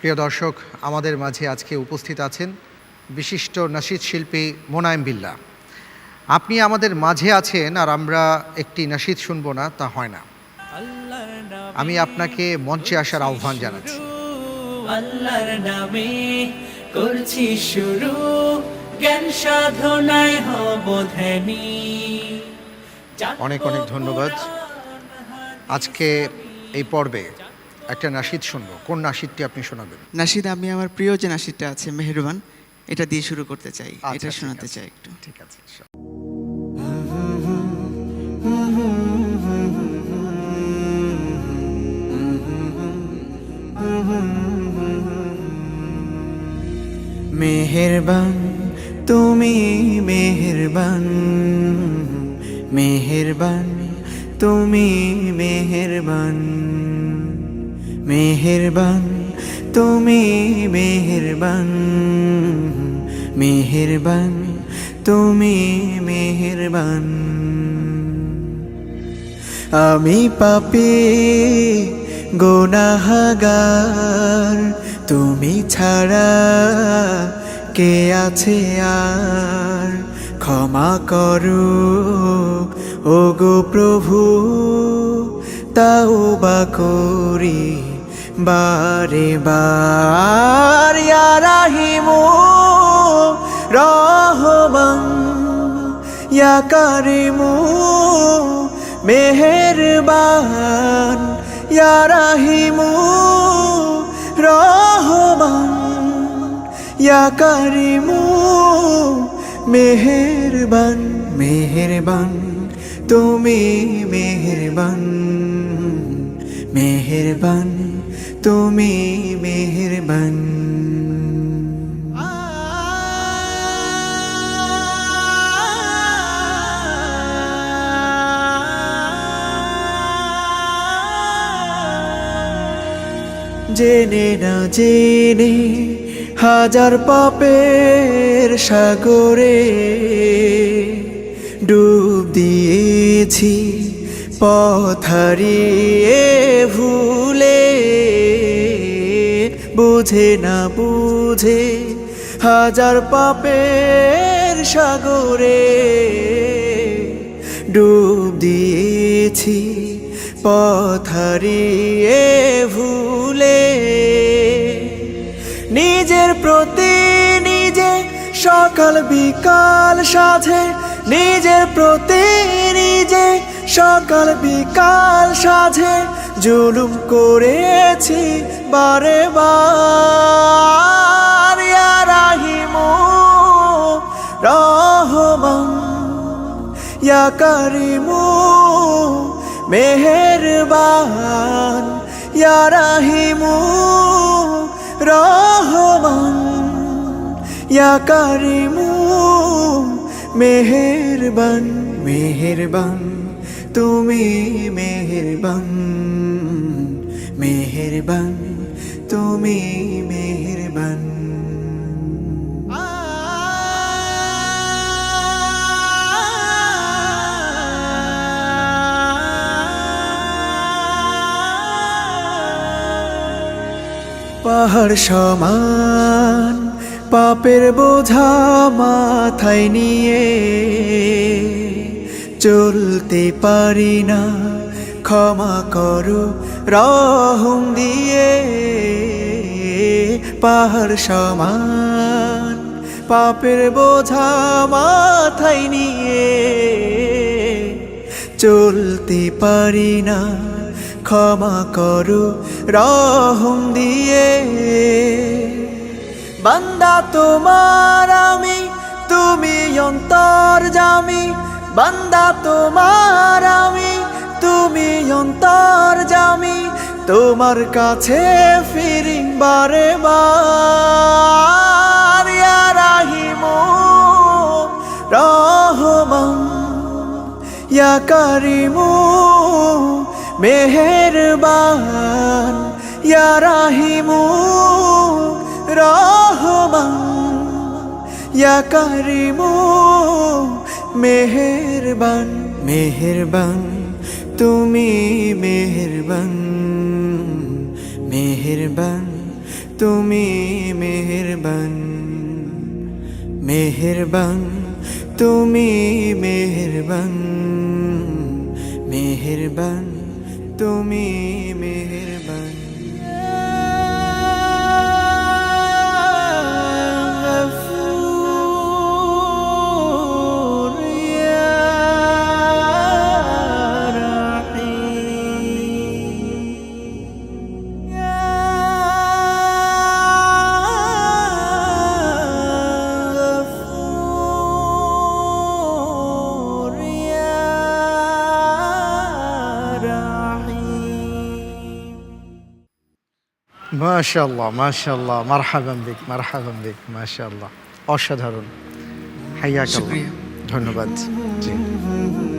প্রিয় দর্শক, আমাদের মাঝে আজকে উপস্থিত আছেন বিশিষ্ট নাশিদ শিল্পী মোনায়েম বিল্লাহ। আপনি আমাদের মাঝে আছেন আর আমরা একটি নাশিদ শুনবো না, তা হয় না। আমি আপনাকে মঞ্চে আসার আহ্বান জানাচ্ছি। আল্লাহর নামে করছি শুরু, জ্ঞান সাধনায় হব ধ্যানী। অনেক অনেক ধন্যবাদ। আজকে এই পর্বে একটা নাশিদ শুনবো। কোন নাশিদটি আপনি শোনাবেন? নাশিদ, আমি আমার প্রিয় যে নাশিদটা আছে মেহেরবান, এটা দিয়ে শুরু করতে চাই, এটা শোনাতে চাই একটু। ঠিক আছে। মেহেরবান তুমি, মেহেরবান, মেহেরবান তুমি, মেহেরবান, মেহেরবান তুমি, মেহেরবান, মেহেরবান তুমি, মেহেরবান। আমি পাপী গুনাহগার, তুমি ছাড়া কে আছে আর? ক্ষমা করো ওগো প্রভু, তাওবা করি বারে বার। ইয়া রাহিমু রহমান, ইয়া কারিমু মেহেরবান, ইয়া রাহিমু রহমান, ইয়া কারিমু মেহেরবান। মেহেরবান তুমি, মেহেরবান, মেহেরবান তুমি, মেহেরবান। জেনে না জেনে হাজার পাপের সাগরে ডুব দিয়েছি, পথ হারিয়ে ভুলে। বুঝে না বুঝে হাজার পাপের সাগরে ডুব দিয়েছি, পথ হারিয়ে ভুলে। নিজের প্রতি নিজে সকাল বিকাল সাধে, নিজের প্রতি নিজে সকাল বিকাল সাধে জুলুম করেছি বারে বার। ইয়া রাহিমু রহমান, ইয়া কারিমু মেহেরবান, ইয়া রাহিমু রহমান, ইয়া কারিমু মেহেরবান। মেহেরবান তুমি, মেহেরবান, মেহেরবান তুমি, মেহেরবান। পাহাড় সমান পাপের বোঝা মাথায় নিয়ে চলতে পারি না, ক্ষমা করো রহম দিয়ে। পাহাড় সমান পাপের বোঝা মাথায় নিয়ে চলতে পারি না, ক্ষমা করো রহম দিয়ে। বান্দা তোমার আমি, তুমি অন্তর্যামী। বান্দা তোমার আমি, তুমি অন্তর্যামী। তোমার কাছে ফিরি বারে বার। ইয়া রাহিমু রহমান, ইয়া কারিমু মেহেরবান, ইয়া রাহিমু রহমান, ইয়া কারিমু মেহেরবান। মেহেরবান তুমি, মেহেরবান, মেহেরবান তুমি মেহেরবান, মেহেরবান, তুমি মেহেরবান, মেহেরবান, তুমি মেহেরবান। মাশাআল্লাহ, মাশাআল্লাহ, মারহাবান বিক, মারহাবান বিক, মাশাআল্লাহ, অসাধারণ। হাইয়াক আল্লাহ। শুকরিয়া। ধন্যবাদ। জি।